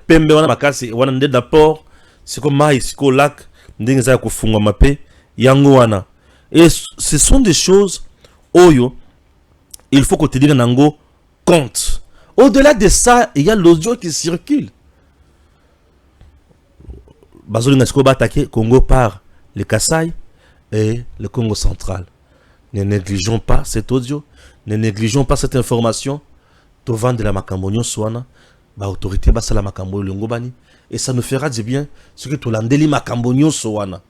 pembe, wana makasi, wana nde d'apport, c'est comme mai, c'est comme lac. Et ce sont des choses oyo il faut que tu dises nango compte. Au-delà de ça, il y a l'audio qui circule. Bazolinga sikoba attaqué Congo par le Kasaï et le Congo central. Ne négligeons pas cet audio, ne négligeons pas cette information. To vendre la makambonyo swana, ba autorité ba sala makambonyo ngobani. Et ça nous fera du bien. Ce que tu l'andeli makambonyo sowana.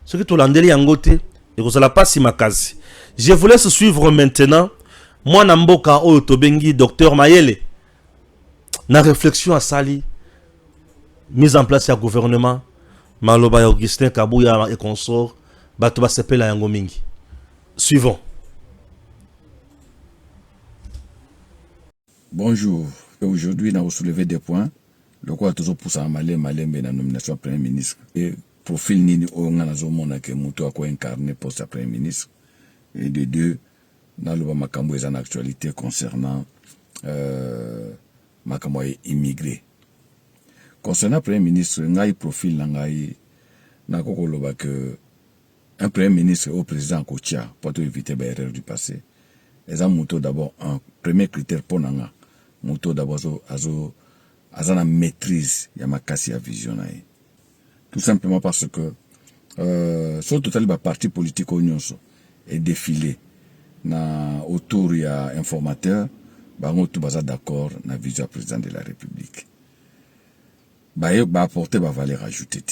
Ce que tu l'andeli angote. Et vous allez pas si makazi. Je vous laisse suivre maintenant. Moi namboka o tobengi docteur Mayele. Na réflexion à Sali. Mise en place du gouvernement. Maloba Augustin Kabouya et consort. Batuba sepela yango mingi. Suivons. Bonjour. Aujourd'hui, nous avons soulevé des points. Le quoi toujours pousse à Malé la nomination Premier ministre. Et profil ni on a zomona que Moutou a incarné poste à Premier ministre. Et de deux, dans le Makambo est en actualité concernant Makambo immigré. Concernant Premier ministre, ngai profil ngai na kokoloba que un Premier ministre au président Kotia pour éviter les erreurs du passé. Et ça Moutou d'abord un premier critère pour nanga. Moutou d'abord azana maîtrise ya makasi ya vision na ye. Tout simplement parce que sur total ba parti politique nyonso est défilé na autour ya informateur bango tout baza d'accord na vision président de la République. Ba apporter ba valeur ajoutée.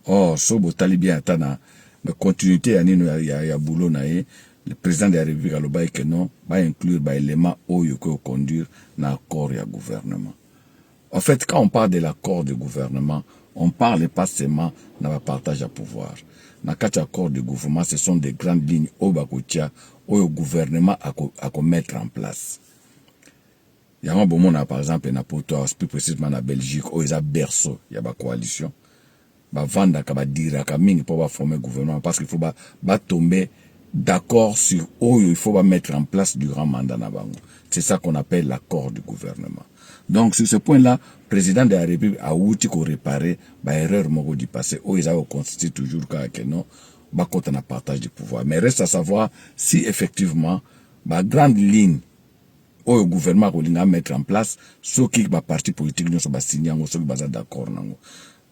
Or so botali bien atana na continuité ya nino ya boulot na ye. Le président de la République a le que non, va inclure des éléments qui conduire dans l'accord et gouvernement. En fait, quand on parle de l'accord de gouvernement, on parle pas seulement de la partage de pouvoir. Dans l'accord de gouvernement, ce sont des grandes lignes au gouvernement a mettre en place. Il y a un bon moment, par exemple, plus précisément en Belgique, où il y a berceau, il y a une coalition. Il y a un dire pour former un gouvernement, parce qu'il faut tomber d'accord sur où il faut mettre en place du grand mandat Nabango. C'est ça qu'on appelle l'accord du gouvernement. Donc, sur ce point-là, le président de la République a outil qu'on réparer l'erreur du passé, où ils ont constitué toujours que non, quand on a partage du pouvoir. Mais reste à savoir si effectivement, la grande ligne où le gouvernement a mettre en place, ceux qui sont parti politique, nous sommes signés, ceux qui sont d'accord.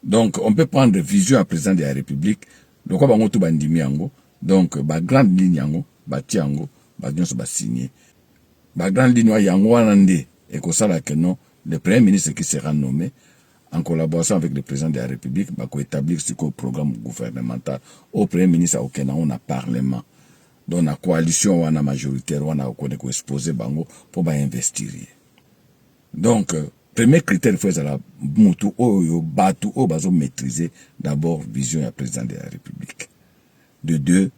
Donc, on peut prendre vision à président de la République, donc on va tout bandimiango. Donc, la grande ligne yango, tiango, signé. La grande ligne yango anande, et que ça que non, le Premier ministre qui sera nommé, en collaboration avec le président de la République, va établir ce programme gouvernemental. Au Premier ministre, on a parlement. Donc, la coalition, on a majoritaire, on a exposé bango pour investir. Donc, premier critère faut la mutu oyo batu o bazo maîtriser d'abord vision ya président de la République. De deux,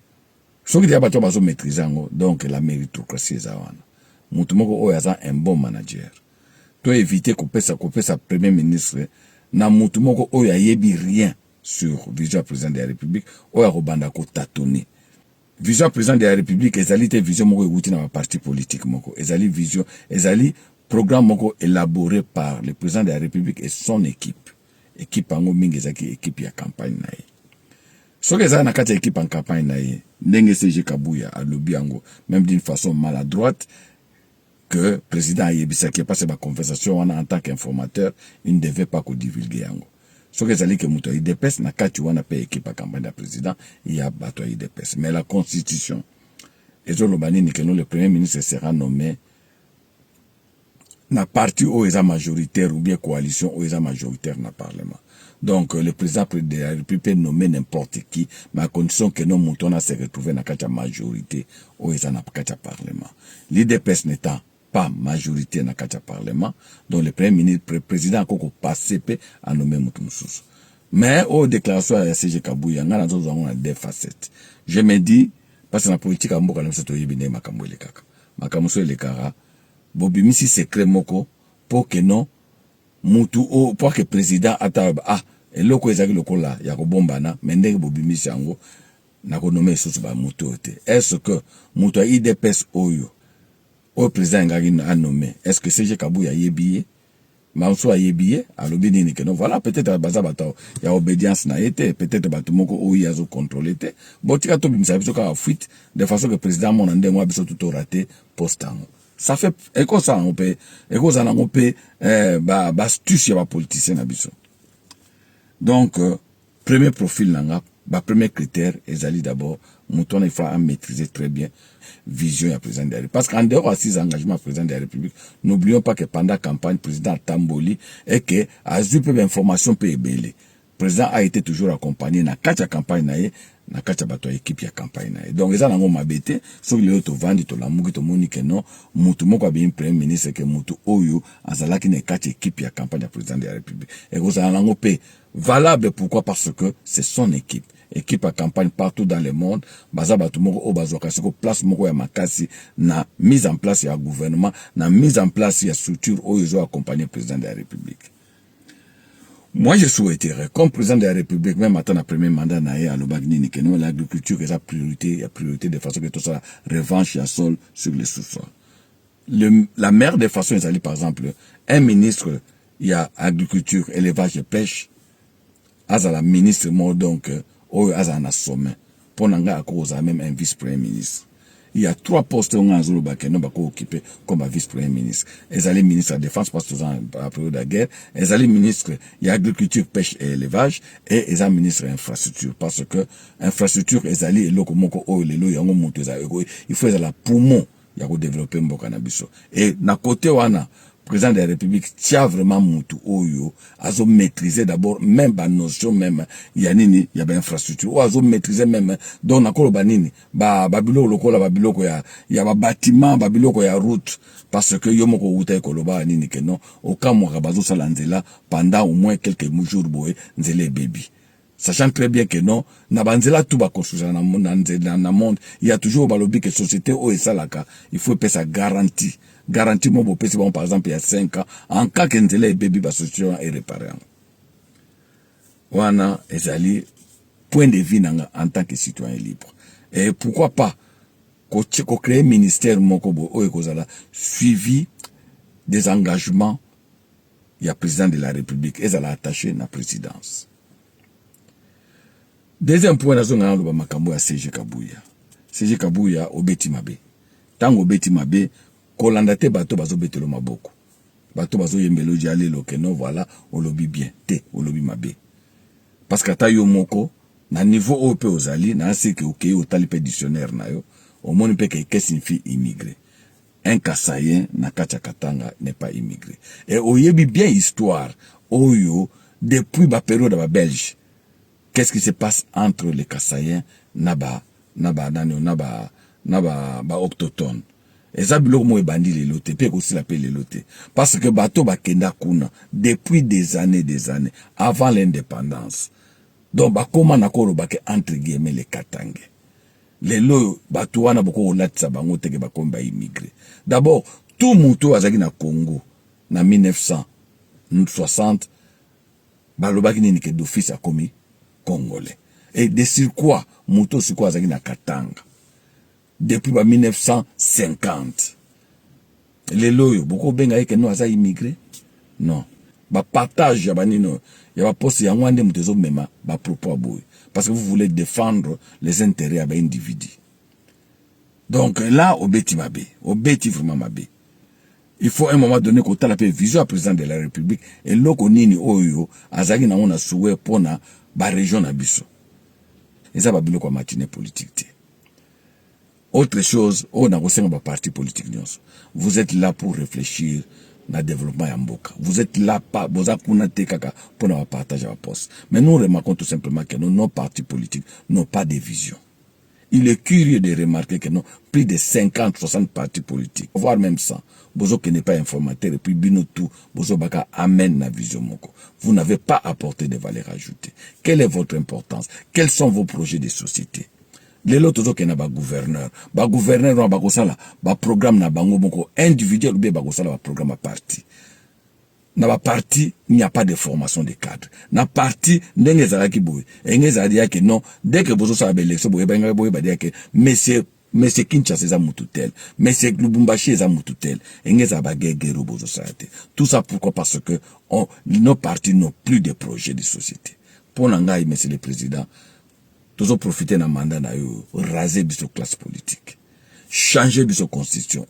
ce qui dit batu bazo maîtriser ngo donc la méritocratie za wana. Mutu moko oyo aza un bon manager. To éviter kopesa premier ministre na mutu moko oyo ayebi rien sur vision président de la République oyo akobanda ko tâtonner. Vision président de la République ezali te vision moko euti na parti politique moko. Ezali vision, ezali programme moko élaboré par le président de la République et son équipe. Équipe ango mingi ezaki équipe ya campagne na ye. Soki ezali na kati ya équipe en campagne na ye, ndenge CG Kabuya alobi ango, même d'une façon maladroite, que président ayebisaki parce que ba conversation wana en tant qu'informateur, il ne devait pas ko divulguer ango. Soki ezali ke muto IDPS na kati wana pe équipe ya campagne ya président, il y a bato IDPS. Mais la constitution, ezoloba nini que le premier ministre sera nommé na parti où est majoritaire ou bien coalition où est majoritaire dans le Parlement. Donc le président de la République peut nommer n'importe qui, mais à condition que nos moutons se retrouvent dans la majorité où est dans le Parlement. L'IDPS n'étant pas majorité dans le Parlement, donc le premier ministre, le président a passé à nommer Moutoumsous. Mais aux déclarations à CG Kabuya, on a deux facettes. Je me dis, parce que la politique a beaucoup de makambo le kara. Bobi misi secret moko pour que non mutu o pour que président ataba eloko ezaki lokola ya kobombana mendeke bobi misi yango na ko nommer soso ba mutu te. Est-ce que mutu a IDPS oyo o président ngaki a nommé est-ce que CG Kabuya yebiye Manso a yebiye alobi nini que non voilà peut-être baza bata ya obédience na été peut-être batu moko o yazo contrôler te botika to bimisa biso ka fuite de façon que président mon ande moi biso tout raté postango. Ça fait écho ça on peut astuce ya ba politicien na biso. Donc premier profil nanga premier critère ezali d'abord mouton il faut maîtriser très bien vision ya président de la République parce qu'en dehors de ses engagements président de la République n'oublions pas que pendant la campagne président Tamboli et que a eu peu d'informations peu belé président a été toujours accompagné na kacha campagne na kacha bato équipe ya campagne na donc eza nango mabete so le to vandi to la muki to monique non mutu moko bien premier ministre que mutu oyo azalaki na kacha équipe ya campagne ya président de la République et kozala nango pe valable pourquoi parce que c'est son équipe à campagne partout dans le monde baza bato moko o bazoka siko place moko ya makasi na mise en place ya gouvernement na mise en place ya structure oyo zo accompagner président de la République. Moi, je souhaiterais, comme président de la République, même attendre le premier mandat, à l'Obagnini, que nous, l'agriculture est la priorité de façon que tout ça, revanche à sol sur les sous-sols. La meilleure des façons, c'est par exemple, un ministre, il y a agriculture, élevage et pêche, à la ministre, moi, donc, à un sommet, pour n'engager à cause même un vice-premier ministre. Il y a 3 postes où on a occupé comme vice-premier ministre. Ils allaient ministre de la Défense, parce que à la période de la guerre. Ils allaient ministre de l'agriculture, pêche et élevage. Et ils allaient ministre de l'infrastructure. Parce que infrastructure, ils allaient il faut la poumon, il y a développer un cannabis. Et na côté wana, président de la République tient vraiment mutu oyo azo maîtriser d'abord même ba notion même ya nini ya ba infrastructure ou azo maîtriser même donc nakolo banini ba biloko lokola ba biloko ya ba bâtiment ba biloko ya route parce que yo moko uta ekoloba nini que non au cas mo bazo sala nzela pendant au moins quelques jours boye nzela baby sachant très bien que non na banzela tout ba construire na monde il y a toujours balobi que société o esalaka il faut payer sa garantie mon beau PC, bon, par exemple, il y a 5 ans, en cas que nzela et baby, situation est réparée. Wana, ezali, point de vue en tant que citoyen libre. Et pourquoi pas, qu'on crée un ministère, mokobo, oekozala, suivi des engagements, il y a président de la République, et elle a attaché la présidence. Deuxième point, nous avons makambo ya CG Kabuya. CG Kabuya, obeti mabe. Tango obeti mabe, kolanda te bato bazo betelo maboko bato bazo yembelo jale lokeno voilà olobi bien te olobi mabe parce que ta yo moko na niveau au pe ozali na se ke okay otali pe dictionnaire na yo au moni pe que signifie immigré un Kassayen na kacha katanga n'est pas immigré et oyebi bien histoire oyo depuis ba période ba belge qu'est-ce qui se passe entre les Kassayens na ba autochtones. eza biloko mo ebandi lelo te pe kosila pe lelo te parce que bato bakenda kuna depuis des années avant l'indépendance. Donc bakoma na koloba ke entre guillemets les Katange lelo bato wana boko olatisa bango te ke bakomba immigré. D'abord tout muto azaki na Congo na 1960 balobaki nini ke d'office a commis congolais et de sur quoi muto sur quoi azaki na Katanga depuis 1950. Les loyo, beaucoup benga que nous avons immigré. Non. Ba partage ya banino, ya ba poste ya ngwande mutezo mema ba propos boy parce que vous voulez défendre les intérêts à individus. Donc là au beti vraiment mabé. Il faut à un moment donné qu'on la vision à président de la République et loko nini oyo azaki na ona souhait pona ba région na biso. Et ça ba biloko matinée politique. Autre chose, on a aussi un parti politique. Vous êtes là pour réfléchir na développement ya mboka. Vous êtes là pour partager la poste. Mais nous remarquons tout simplement que nos partis politiques n'ont pas de vision. Il est curieux de remarquer que nous plus de 50-60 partis politiques, voire même 100. Bozo qui n'est pas informateur et puis bino tout, bozo baka amène la vision moko. Vous n'avez pas apporté de valeur ajoutée. Quelle est votre importance? Quels sont vos projets de société? Les autres qui na ba gouverneur na ba kosala ba programme na bango moko individuel ou bien ba kosala ba programme à parti. Na ba parti il n'y a pas de formation de cadre. Na parti ndenge zalaki boy. Engé zadia que non dès que bozo sa l'élection boy ba boy ba dire que monsieur Kinshasa za mututel, monsieur Lubumbashi za mututel. Engé za ba guerre bozo sa te. Tout ça pourquoi? Parce que nos partis n'ont plus de projet de société. Pour ngai monsieur le président toujours profiter d'un mandat na yo, raser biso classe politique, changer biso constitution.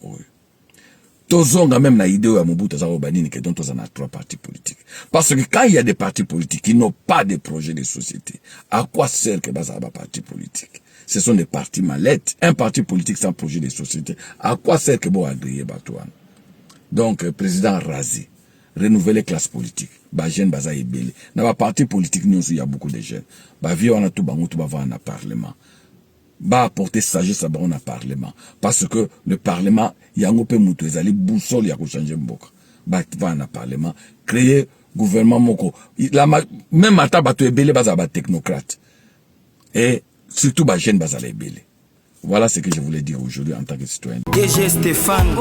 Toujours même na idée à Mobutu za Obanini que dont on a 3 partis politiques. Parce que quand il y a des partis politiques qui n'ont pas de projet de société, à quoi sert que basa ba parti politique? Ce sont des partis mallettes. Un parti politique sans projet de société, à quoi sert que bon agréer batouane? Donc président rasé, renouveler classe politique. Ba jeune baza ebele na ba parti politique nous il y a beaucoup de jeunes ba vie on a tout bango tout ba va na parlement ba apporter sagesse à ba na parlement parce que le parlement yango pe mutu ezali boussole ya ko changer mboka ba va na parlement créer gouvernement moko même ata bato ebele baza ba technocrate et surtout ba jeune baza ebele. Voilà ce que je voulais dire aujourd'hui en tant que citoyen. DG Stéphane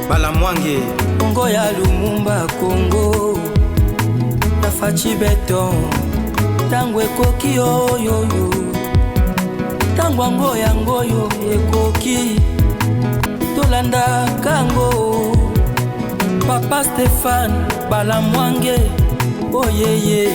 Balamwange Congo ya Lumumba Congo na fachi beton tango ekoki yo tango yango yo ekoki tolanda kango Papa Stéphane Balamwange oyeye